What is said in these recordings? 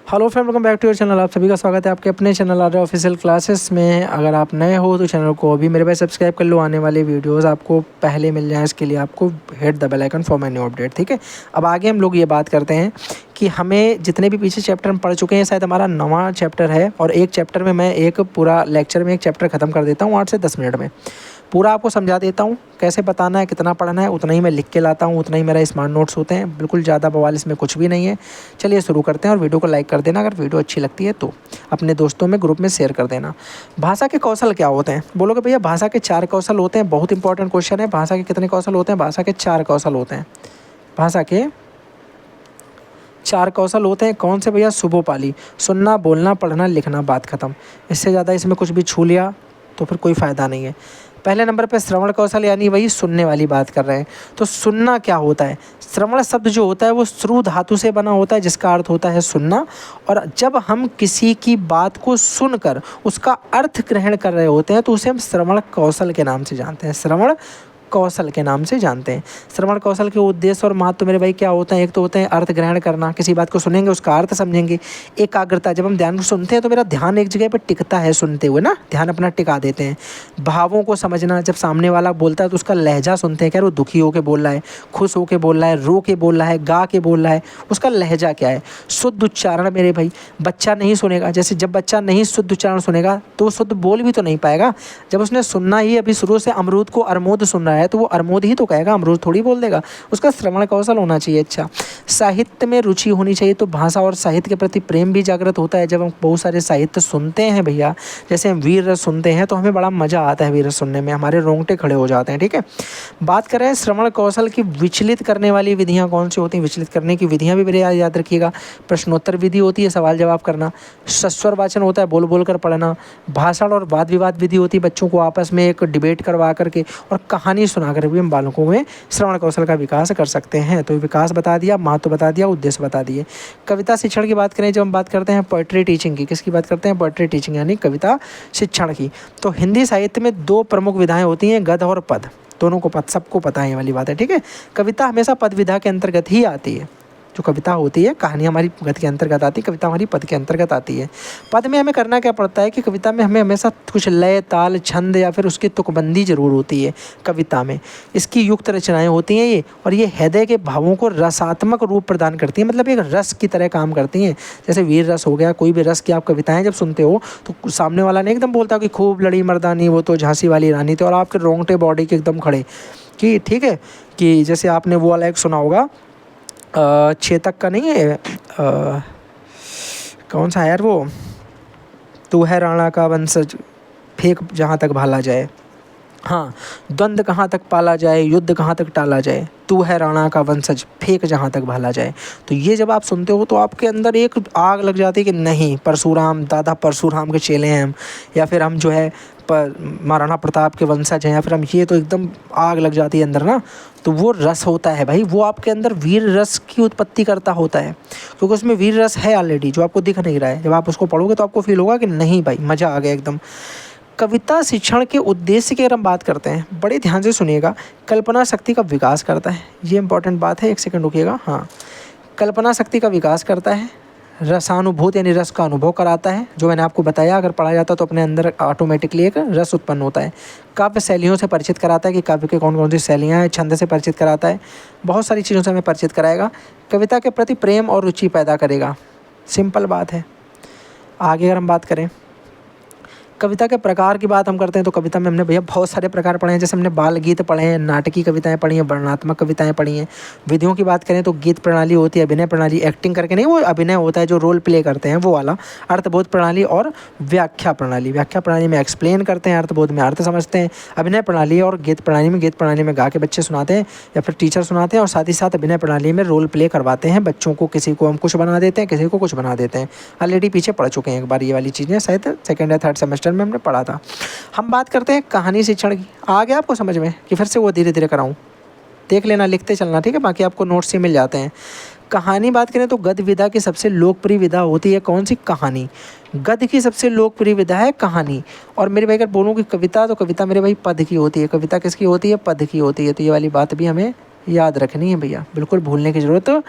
Hello friend, welcome back to your channel. आप सभी का स्वागत है आपके अपने चैनल आर ऑफिशियल क्लासेस में। अगर आप नए हो तो चैनल को अभी मेरे पास सब्सक्राइब कर लो, आने वाले वीडियोस आपको पहले मिल जाएं। इसके लिए आपको hit the bell icon for my new update. ठीक है, अब आगे हम लोग ये बात करते हैं कि हमें जितने भी पीछे चैप्टर हम पढ़ चुके हैं, शायद हमारा 9वां चैप्टर है और एक चैप्टर में मैं एक पूरा लेक्चर में एक चैप्टर ख़त्म कर देता हूँ 8 से 10 मिनट में। पूरा आपको समझा देता हूँ कैसे बताना है, कितना पढ़ना है, उतना ही मैं लिख के लाता हूँ, उतना ही मेरा स्मार्ट नोट्स होते हैं। बिल्कुल ज़्यादा बवाल इसमें कुछ भी नहीं है। चलिए शुरू करते हैं और वीडियो को लाइक कर देना अगर वीडियो अच्छी लगती है तो अपने दोस्तों में ग्रुप में शेयर कर देना। भाषा के कौशल क्या होते हैं? बोलोगे भैया भाषा के 4 कौशल होते हैं। बहुत इंपॉर्टेंट क्वेश्चन है। भाषा के कितने कौशल होते हैं? भाषा के 4 कौशल होते हैं। भाषा के 4 कौशल होते हैं। कौन से भैया? सुबोपाली, सुनना, बोलना, पढ़ना, लिखना, बात खत्म। इससे ज़्यादा इसमें कुछ भी छू लिया तो फिर कोई फ़ायदा नहीं है। पहले नंबर पे श्रवण कौशल, यानी वही सुनने वाली बात कर रहे हैं। तो सुनना क्या होता है? श्रवण शब्द जो होता है वो श्रु धातु से बना होता है, जिसका अर्थ होता है सुनना। और जब हम किसी की बात को सुनकर उसका अर्थ ग्रहण कर रहे होते हैं तो उसे हम श्रवण कौशल के नाम से जानते हैं। श्रवण कौशल के नाम से जानते हैं। श्रवण कौशल के उद्देश्य और महत्व मेरे भाई क्या होते हैं? एक तो होते हैं अर्थ ग्रहण करना, किसी बात को सुनेंगे उसका अर्थ समझेंगे। एकाग्रता, जब हम ध्यान से सुनते हैं तो मेरा ध्यान एक जगह पर टिकता है, सुनते हुए ना ध्यान अपना टिका देते हैं। भावों को समझना, जब सामने वाला बोलता है तो उसका लहजा सुनते हैं, क्या वो दुखी होकर बोल रहा है, खुश होकर बोल रहा है, रो के बोल रहा है, गा के बोल रहा है, उसका लहजा क्या है। शुद्ध उच्चारण मेरे भाई, बच्चा नहीं सुनेगा, जैसे जब बच्चा नहीं शुद्ध उच्चारण सुनेगा तो वो शुद्ध बोल भी तो नहीं पाएगा। जब उसने सुनना ही अभी शुरू से अमरूद को अरमोद सुन रहा है तो वो अरमोद ही तो कहेगा, अमरूद थोड़ी बोल देगा। उसका श्रवण कौशल होना चाहिए अच्छा। साहित्य में रुचि होनी चाहिए, तो भाषा और साहित्य के प्रति प्रेम भी जागृत होता है जब हम बहुत सारे साहित्य सुनते हैं भैया। जैसे हम वीर रस सुनते हैं तो हमें बड़ा मज़ा आता है, वीर रस सुनने में हमारे रोंगटे खड़े हो जाते हैं। ठीक है, बात करें श्रवण कौशल की विचलित करने वाली विधियाँ कौन सी होती हैं? विचलित करने की विधियाँ भी मेरे याद रखिएगा। प्रश्नोत्तर विधि होती है, सवाल जवाब करना। सस्वर वाचन होता है, बोल बोल कर पढ़ना। भाषण और वाद विवाद विधि होती है, बच्चों को आपस में एक डिबेट करवा करके और कहानी सुना कर भी हम बालकों में श्रवण कौशल का विकास कर सकते हैं। तो विकास बता दिया, महत्व बता दिया, उद्देश्य बता दिए। कविता शिक्षण की बात करें, जब हम बात करते हैं पोएट्री टीचिंग की, किसकी बात करते हैं? पोएट्री टीचिंग यानी कविता शिक्षण की। तो हिंदी साहित्य में 2 प्रमुख विधाएं होती हैं, गद्य और पद। दोनों को सबको पता है ये वाली बात है। ठीक है, कविता हमेशा पद विधा के अंतर्गत ही आती है। जो कविता होती है, कहानी हमारी गद्य के अंतर्गत आती है, कविता हमारी पद के अंतर्गत आती है। पद में हमें करना क्या पड़ता है कि कविता में हमें हमेशा कुछ लय, ताल, छंद या फिर उसकी तुकबंदी जरूर होती है कविता में। इसकी युक्त रचनाएं होती हैं ये, और ये हृदय के भावों को रसात्मक रूप प्रदान करती हैं, मतलब एक रस की तरह काम करती हैं। जैसे वीर रस हो गया, कोई भी रस की आप कविताएं जब सुनते हो तो सामने वाला नहीं एकदम बोलता कि खूब लड़ी मर्दानी वो तो झांसी वाली रानी थी, और आपके रोंगटे बॉडी के एकदम खड़े कि ठीक है, कि जैसे आपने वो वाला एक सुना होगा, चेतक का नहीं है, कौन सा है यार वो, तू है राणा का वंशज, फेंक जहाँ तक भाला जाए। हाँ, द्वंद्व कहाँ तक पाला जाए, युद्ध कहाँ तक टाला जाए, तू है राणा का वंशज, फेंक जहाँ तक भाला जाए। तो ये जब आप सुनते हो तो आपके अंदर एक आग लग जाती है कि नहीं, परशुराम, दादा परशुराम के चेले हैं हम, या फिर हम जो है महाराणा प्रताप के वंशज हैं, या फिर हम, ये तो एकदम आग लग जाती है अंदर ना। तो वो रस होता है भाई, वो आपके अंदर वीर रस की उत्पत्ति करता होता है, क्योंकि उसमें वीर रस है ऑलरेडी, जो आपको दिख नहीं रहा है। जब आप उसको पढ़ोगे तो आपको फील होगा कि नहीं भाई मज़ा आ गया एकदम। कविता शिक्षण के उद्देश्य की अगर हम बात करते हैं, बड़े ध्यान से सुनिएगा। कल्पना शक्ति का विकास करता है, ये इंपॉर्टेंट बात है, एक सेकंड रुकिएगा। हाँ, कल्पना शक्ति का विकास करता है। रसानुभूति यानी रस का अनुभव कराता है, जो मैंने आपको बताया, अगर पढ़ा जाता तो अपने अंदर ऑटोमेटिकली एक रस उत्पन्न होता है। काव्य शैलियों से परिचित कराता है कि काव्य के कौन कौन सी शैलियाँ हैं। छंद से परिचित कराता है, बहुत सारी चीज़ों से हमें परिचित कराएगा। कविता के प्रति प्रेम और रुचि पैदा करेगा, सिंपल बात है। आगे अगर हम बात करें कविता के प्रकार की बात हम करते हैं, तो कविता में हमने भैया बहुत सारे प्रकार पढ़े हैं। जैसे हमने बाल गीत पढ़े हैं, नाटकीय कविताएं पढ़ी हैं, वर्णनात्मक कविताएं पढ़ी हैं। विधियों की बात करें तो गीत प्रणाली होती है, अभिनय प्रणाली, एक्टिंग करके नहीं, वो अभिनय होता है जो रोल प्ले करते हैं वो वाला, अर्थबोध प्रणाली और व्याख्या प्रणाली। व्याख्या प्रणाली में एक्सप्लेन करते हैं, अर्थबोध में अर्थ समझते हैं। अभिनय प्रणाली और गीत प्रणाली में गा के बच्चे सुनाते हैं या फिर टीचर सुनाते हैं, और साथ ही साथ अभिनय प्रणाली में रोल प्ले करवाते हैं बच्चों को। किसी को हम कुछ बना देते हैं, किसी को कुछ बना देते हैं। ऑलरेडी पीछे पढ़ चुके हैं एक बार ये वाली चीज़ें, शायद 2nd या 3rd सेमेस्टर में हमने पढ़ा था। हम बात करते हैं कहानी शिक्षण की। आ गया आपको समझ में कि फिर से वो धीरे धीरे कराऊं? देख लेना, लिखते चलना, ठीक है, बाकी आपको नोट्स ही मिल जाते हैं। कहानी बात करें तो गद्य विधा की सबसे लोकप्रिय विधा होती है कौन सी? कहानी। गद्य की सबसे लोकप्रिय विधा है कहानी। और मेरे भाई अगर बोलूँ कि कविता, तो कविता मेरे भाई पद की होती है। कविता किसकी होती है? पद की होती है। तो ये वाली बात भी हमें याद रखनी है भैया, बिल्कुल भूलने की ज़रूरत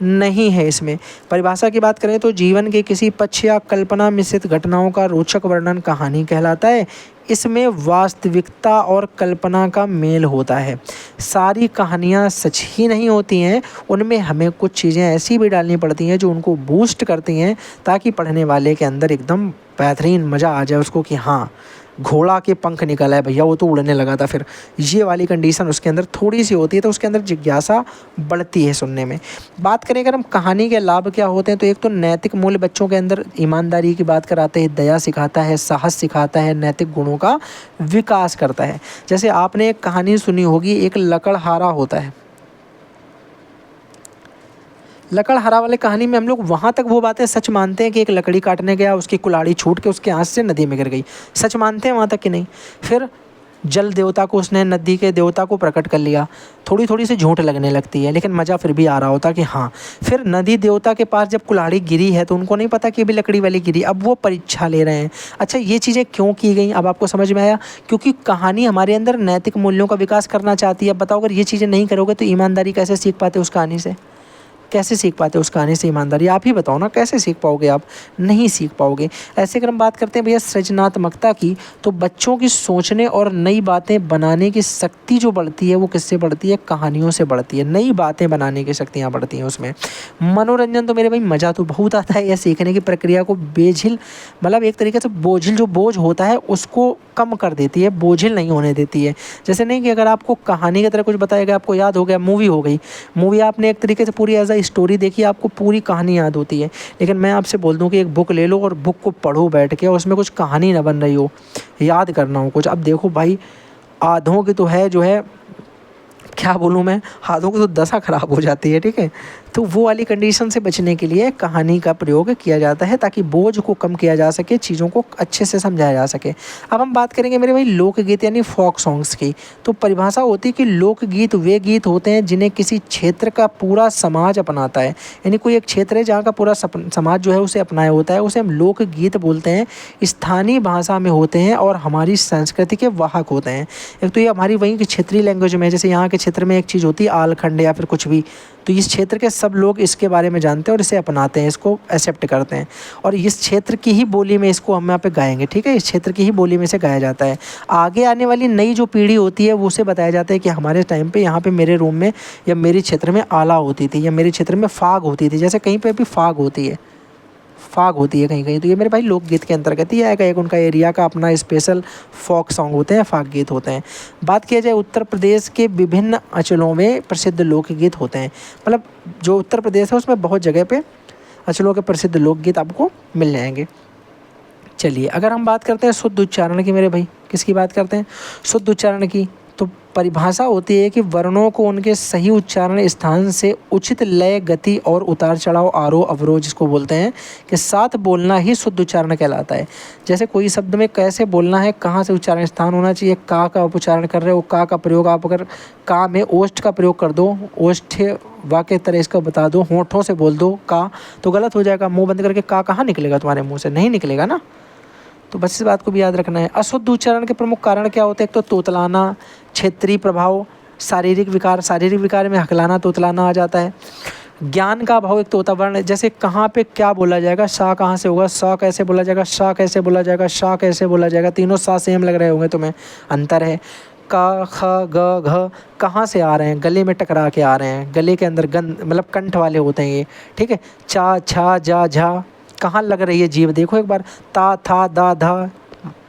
नहीं है इसमें। परिभाषा की बात करें तो जीवन के किसी पक्ष या कल्पना मिश्रित घटनाओं का रोचक वर्णन कहानी कहलाता है। इसमें वास्तविकता और कल्पना का मेल होता है। सारी कहानियाँ सच ही नहीं होती हैं, उनमें हमें कुछ चीज़ें ऐसी भी डालनी पड़ती हैं जो उनको बूस्ट करती हैं, ताकि पढ़ने वाले के अंदर एकदम बेहतरीन मज़ा आ जाए उसको कि हाँ घोड़ा के पंख निकल आए भैया, वो तो उड़ने लगा था। फिर ये वाली कंडीशन उसके अंदर थोड़ी सी होती है, तो उसके अंदर जिज्ञासा बढ़ती है सुनने में। बात करें अगर हम कहानी के लाभ क्या होते हैं, तो एक तो नैतिक मूल्य बच्चों के अंदर ईमानदारी की बात कराते हैं, दया सिखाता है, साहस सिखाता है, नैतिक गुणों का विकास करता है। जैसे आपने एक कहानी सुनी होगी, एक लकड़हारा होता है। लकड़हारा वाले कहानी में हम लोग वहाँ तक वो बातें सच मानते हैं कि एक लकड़ी काटने गया, उसकी कुल्हाड़ी छूट के उसके हाथ से नदी में गिर गई, सच मानते हैं वहाँ तक कि नहीं। फिर जल देवता को उसने नदी के देवता को प्रकट कर लिया, थोड़ी थोड़ी सी झूठ लगने लगती है, लेकिन मज़ा फिर भी आ रहा होता कि हाँ। फिर नदी देवता के पास जब कुल्हाड़ी गिरी है तो उनको नहीं पता कि अभी लकड़ी वाली गिरी, अब वो परीक्षा ले रहे हैं। अच्छा, ये चीज़ें क्यों की गई अब आपको समझ में आया? क्योंकि कहानी हमारे अंदर नैतिक मूल्यों का विकास करना चाहती है। अब बताओ, अगर ये चीज़ें नहीं करोगे तो ईमानदारी कैसे सीख पाते उस कहानी से? कैसे सीख पाते उस कहानी से ईमानदारी? आप ही बताओ ना, कैसे सीख पाओगे? आप नहीं सीख पाओगे। ऐसे अगर हम बात करते हैं भैया सृजनात्मकता की, तो बच्चों की सोचने और नई बातें बनाने की शक्ति जो बढ़ती है वो किससे बढ़ती है? कहानियों से बढ़ती है। नई बातें बनाने की शक्तियाँ बढ़ती हैं उसमें। मनोरंजन तो मेरे भाई मज़ा तो बहुत आता है, यह सीखने की प्रक्रिया को बेझिल, मतलब एक तरीके से बोझिल, जो बोझ होता है उसको कम कर देती है, बोझिल नहीं होने देती है। जैसे नहीं कि अगर आपको कहानी की तरह कुछ बताएगा, आपको याद हो गया, मूवी हो गई, मूवी आपने एक तरीके से पूरी एज स्टोरी देखी, आपको पूरी कहानी याद होती है। लेकिन मैं आपसे बोल दूं कि एक बुक ले लो और बुक को पढ़ो बैठ के, और उसमें कुछ कहानी ना बन रही हो, याद करना हो कुछ। अब देखो भाई, आधों की तो है जो है, क्या बोलूँ मैं, आधों की तो दशा ख़राब हो जाती है, ठीक है। तो वो वाली कंडीशन से बचने के लिए कहानी का प्रयोग किया जाता है, ताकि बोझ को कम किया जा सके, चीज़ों को अच्छे से समझाया जा सके। अब हम बात करेंगे मेरे भाई लोकगीत यानी फोक सॉन्ग्स की। तो परिभाषा होती है कि लोकगीत वे गीत होते हैं जिन्हें किसी क्षेत्र का पूरा समाज अपनाता है। यानी कोई एक क्षेत्र है जहाँ का पूरा समाज जो है उसे अपनाया होता है, उसे हम लोकगीत बोलते हैं। स्थानीय भाषा में होते हैं और हमारी संस्कृति के वाहक होते हैं। एक तो ये हमारी वहीं की क्षेत्रीय लैंग्वेज में, जैसे यहाँ के क्षेत्र में एक चीज़ होती है आलखंड या फिर कुछ भी, तो इस क्षेत्र के सब लोग इसके बारे में जानते हैं और इसे अपनाते हैं, इसको एक्सेप्ट करते हैं, और इस क्षेत्र की ही बोली में इसको हम यहाँ पे गाएंगे, ठीक है। इस क्षेत्र की ही बोली में इसे गाया जाता है। आगे आने वाली नई जो पीढ़ी होती है वो उसे बताया जाता है कि हमारे टाइम पे यहाँ पे मेरे रूम में या मेरे क्षेत्र में आला होती थी, या मेरे क्षेत्र में फाग होती थी, जैसे कहीं पर भी फाग होती है, फाग होती है कहीं कहीं। तो ये मेरे भाई लोकगीत के अंतर्गत ही आएगा। एक उनका एरिया का अपना स्पेशल फोक सॉन्ग होते हैं, फाग गीत होते हैं। बात किया जाए उत्तर प्रदेश के विभिन्न अंचलों में प्रसिद्ध लोकगीत होते हैं, मतलब जो उत्तर प्रदेश है उसमें बहुत जगह पे अंचलों के प्रसिद्ध लोकगीत आपको मिल जाएंगे। चलिए, अगर हम बात करते हैं शुद्ध उच्चारण की मेरे भाई, किसकी बात करते हैं? शुद्ध उच्चारण की। तो परिभाषा होती है कि वर्णों को उनके सही उच्चारण स्थान से उचित लय, गति और उतार चढ़ाव, आरोह अवरोह जिसको बोलते हैं, के साथ बोलना ही शुद्ध उच्चारण कहलाता है। जैसे कोई शब्द में कैसे बोलना है, कहाँ से उच्चारण स्थान होना चाहिए, का उच्चारण कर रहे हो, का प्रयोग आप अगर का में ओष्ठ का प्रयोग कर दो, ओष्ठ वाक्य तरह इसका बता दो, होंठों से बोल दो का, तो गलत हो जाएगा। मुँह बंद करके का कहाँ निकलेगा, तुम्हारे मुँह से नहीं निकलेगा ना। तो बस इस बात को भी याद रखना है। अशुद्ध उच्चारण के प्रमुख कारण क्या होते हैं? एक तो तोतलाना, क्षेत्रीय प्रभाव, शारीरिक विकार। शारीरिक विकार में हकलाना, तोतलाना आ जाता है। ज्ञान का अभाव एक तोता वर्ण, जैसे कहाँ पे क्या बोला जाएगा, सा कहाँ से होगा, सा कैसे बोला जाएगा, सा कैसे बोला जाएगा, सा कैसे बोला जाएगा, तीनों सा सेम लग रहे होंगे तुम्हें, अंतर है। का, ख, ग, घ कहाँ से आ रहे हैं, गले में टकरा के आ रहे हैं, गले के अंदर गंध, मतलब कंठ वाले होते हैं ये, ठीक है। चा, छा, जा, झा कहाँ लग रही है जीभ, देखो एक बार, ता, था, दा, धा,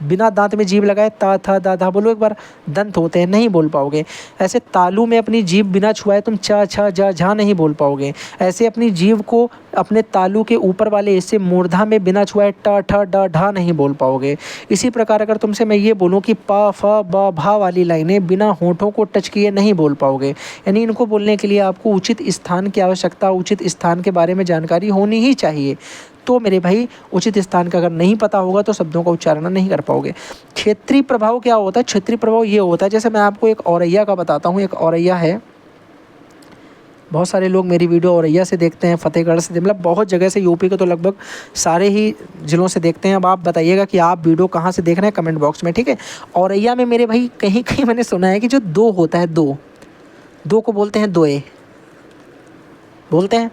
बिना दांत में जीभ लगाए ता, था, दा, धा बोलो एक बार, दंत होते हैं, नहीं बोल पाओगे। ऐसे तालू में अपनी जीभ बिना छुआए तुम चा, छा, जा, झा नहीं बोल पाओगे। ऐसे अपनी जीभ को अपने तालू के ऊपर वाले हिस्से मूर्धा में बिना छुआए ट, ठ, ड, ढा नहीं बोल पाओगे। इसी प्रकार अगर तुमसे मैं ये बोलूँ कि प, फ, ब, भा वाली लाइनें बिना होंठों को टच किए नहीं बोल पाओगे। यानी इनको बोलने के लिए आपको उचित स्थान की आवश्यकता, उचित स्थान के बारे में जानकारी होनी ही चाहिए। तो मेरे भाई उचित स्थान का अगर नहीं पता होगा तो शब्दों का उच्चारण नहीं कर पाओगे। क्षेत्रीय प्रभाव क्या होता है? क्षेत्रीय प्रभाव ये होता है, जैसे मैं आपको एक औरैया का बताता हूँ। एक औरैया है, बहुत सारे लोग मेरी वीडियो औरैया से देखते हैं, फतेहगढ़ से, मतलब बहुत जगह से, यूपी के तो लगभग सारे ही ज़िलों से देखते हैं। अब आप बताइएगा कि आप वीडियो कहाँ से देख रहे हैं, कमेंट बॉक्स में, ठीक है। औरैया में मेरे भाई कहीं कहीं मैंने सुना है कि जो दो होता है, दो को बोलते हैं दोए, बोलते हैं।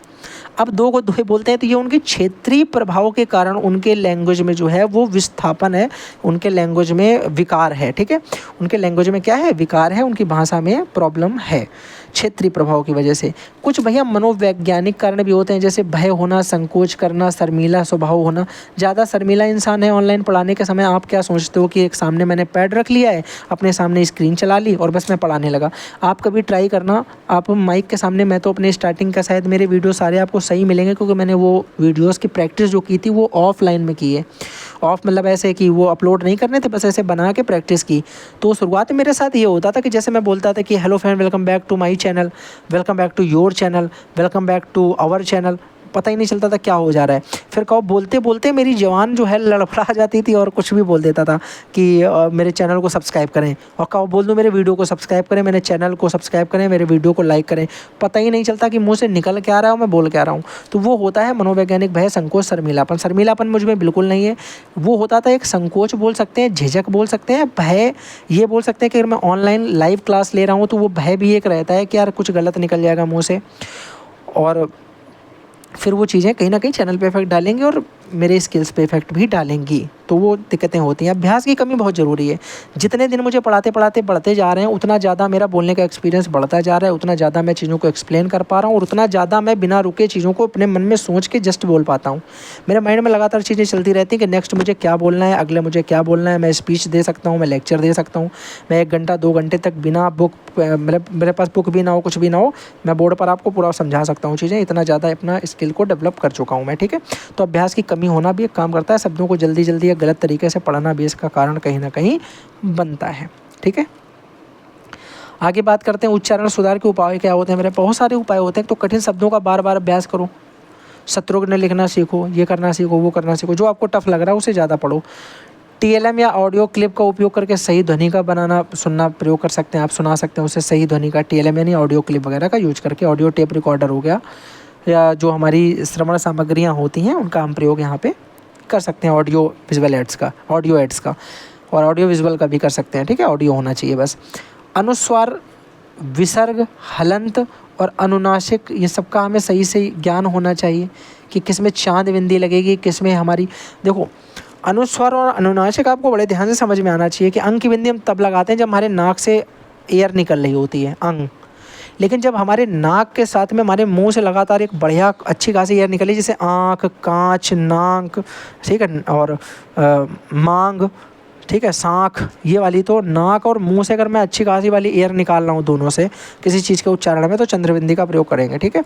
अब दो को दोहे बोलते हैं तो ये उनके क्षेत्रीय प्रभाव के कारण उनके लैंग्वेज में जो है वो विस्थापन है, उनके लैंग्वेज में विकार है, ठीक है। उनके लैंग्वेज में क्या है, विकार है, उनकी भाषा में प्रॉब्लम है क्षेत्रीय प्रभाव की वजह से। कुछ भैया मनोवैज्ञानिक कारण भी होते हैं, जैसे भय होना, संकोच करना, शर्मीला स्वभाव होना। ज़्यादा शर्मीला इंसान है ऑनलाइन पढ़ाने के समय, आप क्या सोचते हो कि एक सामने मैंने पैड रख लिया है, अपने सामने स्क्रीन चला ली और बस मैं पढ़ाने लगा। आप कभी ट्राई करना, आप माइक के सामने, मैं तो अपने स्टार्टिंग का शायद मेरे वीडियो सारे आपको सही मिलेंगे क्योंकि मैंने वो वीडियोज़ की प्रैक्टिस जो की थी वो ऑफलाइन में की है। ऑफ मतलब ऐसे कि वो अपलोड नहीं करने थे, बस ऐसे बना के प्रैक्टिस की। तो शुरुआत में मेरे साथ ये होता था कि जैसे मैं बोलता था कि hello friend, welcome back to my channel, welcome back to your channel, welcome back to our channel, पता ही नहीं चलता था क्या हो जा रहा है। फिर कहो बोलते बोलते मेरी ज़बान जो है लड़खड़ा जाती थी और कुछ भी बोल देता था कि मेरे चैनल को सब्सक्राइब करें, और कहो बोल दूँ मेरे वीडियो को सब्सक्राइब करें, मेरे चैनल को सब्सक्राइब करें, मेरे वीडियो को लाइक करें। पता ही नहीं चलता कि मुँह से निकल क्या रहा है, मैं बोल क्या रहा हूँ। तो वो होता है मनोवैज्ञानिक भय, संकोच, शर्मीलापन। शर्मीलापन मुझ में बिल्कुल नहीं है। वो होता था एक संकोच बोल सकते हैं, झिझक बोल सकते हैं, भय ये बोल सकते हैं कि अगर मैं ऑनलाइन लाइव क्लास ले रहा हूँ तो वो भय भी एक रहता है कि यार कुछ गलत निकल जाएगा मुँह से, और फिर वो चीज़ें कहीं ना कहीं चैनल पे इफेक्ट डालेंगी और मेरे स्किल्स पे इफेक्ट भी डालेंगी। तो वो दिक्कतें होती हैं। अभ्यास की कमी बहुत ज़रूरी है। जितने दिन मुझे पढ़ाते पढ़ाते बढ़ते जा रहे हैं, उतना ज़्यादा मेरा बोलने का एक्सपीरियंस बढ़ता जा रहा है, उतना ज़्यादा मैं चीज़ों को एक्सप्लेन कर पा रहा हूँ और उतना ज़्यादा मैं बिना रुके चीज़ों को अपने मन में सोच के जस्ट बोल पाता हूँ। मेरे माइंड में लगातार चीज़ें चलती रहती हैं कि नेक्स्ट मुझे क्या बोलना है, अगले मुझे क्या बोलना है। मैं स्पीच दे सकता हूँ, मैं लेक्चर दे सकता हूँ, मैं 1 घंटा 2 घंटे तक बिना बुक, मेरे पास बुक भी ना हो, कुछ भी ना हो, मैं बोर्ड पर आपको पूरा समझा सकता हूँ चीज़ें। इतना ज़्यादा अपना स्किल को डेवलप कर चुका हूँ मैं, ठीक है। तो अभ्यास की कमी होना भी एक काम करता है। शब्दों को जल्दी जल्दी या गलत तरीके से पढ़ना भी इसका कारण कहीं ना कहीं बनता है, ठीक है। आगे बात करते हैं उच्चारण सुधार के उपाय क्या होते हैं। मेरे बहुत सारे उपाय होते हैं। तो कठिन शब्दों का बार बार अभ्यास करो, शत्रुघ्न लिखना सीखो, ये करना सीखो, वो करना सीखो। जो आपको टफ लग रहा है उसे ज़्यादा पढ़ो। TLM या ऑडियो क्लिप का उपयोग करके सही ध्वनि का बनाना सुनना प्रयोग कर सकते हैं, आप सुना सकते हैं उसे सही ध्वनि का। TLM यानी ऑडियो क्लिप वगैरह का यूज करके, ऑडियो टेप रिकॉर्डर हो गया, या जो हमारी श्रवण सामग्रियाँ होती हैं उनका हम प्रयोग यहाँ पे कर सकते हैं। ऑडियो विजुअल एड्स का, ऑडियो एड्स का, और ऑडियो विजुअल का भी कर सकते हैं, ठीक है। ऑडियो होना चाहिए बस। अनुस्वार, विसर्ग, हलंत और अनुनासिक, ये सबका हमें सही से ज्ञान होना चाहिए कि किस में चाँद बिंदी लगेगी, किस में हमारी। देखो अनुस्वार और अनुनासिक आपको बड़े ध्यान से समझ में आना चाहिए कि अंग की बिंदी हम तब लगाते हैं जब हमारे नाक से एयर निकल रही होती है, अंग। लेकिन जब हमारे नाक के साथ में हमारे मुंह से लगातार एक बढ़िया अच्छी खासी एयर निकली, जैसे आँख, कांच, नाक, ठीक है, और मांग, ठीक है, साँख, ये वाली, तो नाक और मुंह से अगर मैं अच्छी खासी वाली एयर निकाल रहा हूँ दोनों से किसी चीज़ के उच्चारण में, तो चंद्रबिंदी का प्रयोग करेंगे, ठीक है।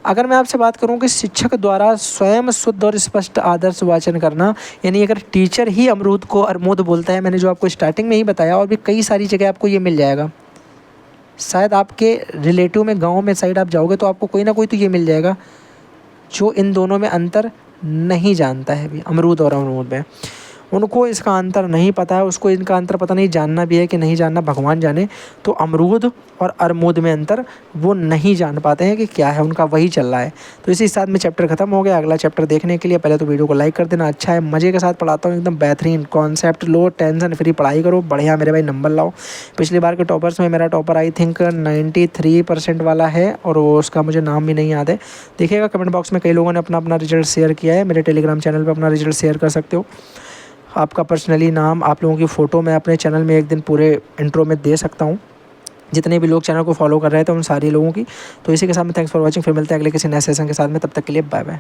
अगर मैं आपसे बात करूँ कि शिक्षक द्वारा स्वयं शुद्ध और स्पष्ट आदर्श वाचन करना, यानी अगर टीचर ही अमरूद को अरमूद बोलता है, मैंने जो आपको स्टार्टिंग में ही बताया, और भी कई सारी जगह आपको ये मिल जाएगा। शायद आपके रिलेटिव में, गाँव में साइड आप जाओगे तो आपको कोई ना कोई तो ये मिल जाएगा जो इन दोनों में अंतर नहीं जानता है भी, अमरूद और अमरूद में। उनको इसका अंतर नहीं पता है, उसको इनका अंतर पता नहीं, जानना भी है कि नहीं जानना भगवान जाने। तो अमरूद और अरमूद में अंतर वो नहीं जान पाते हैं कि क्या है, उनका वही चल रहा है। तो इसी साथ में चैप्टर खत्म हो गया। अगला चैप्टर देखने के लिए पहले तो वीडियो को लाइक कर देना। अच्छा है, मज़े के साथ पढ़ाता हूँ, एकदम बेहतरीन कॉन्सेप्ट लो, टेंशन फ्री पढ़ाई करो, बढ़िया मेरे भाई नंबर लाओ। पिछली बार के टॉपर्स में मेरा टॉपर आई थिंक 93% वाला है, और वो उसका मुझे नाम भी नहीं याद है। देखिएगा कमेंट बॉक्स में कई लोगों ने अपना अपना रिजल्ट शेयर किया है। मेरे टेलीग्राम चैनल पर अपना रिजल्ट शेयर कर सकते हो। आपका पर्सनली नाम, आप लोगों की फ़ोटो मैं अपने चैनल में एक दिन पूरे इंट्रो में दे सकता हूँ, जितने भी लोग चैनल को फॉलो कर रहे थे उन सारे लोगों की। तो इसी के साथ में थैंक्स फॉर वॉचिंग। फिर मिलते हैं अगले किसी नए सेशन के साथ में, तब तक के लिए बाय बाय।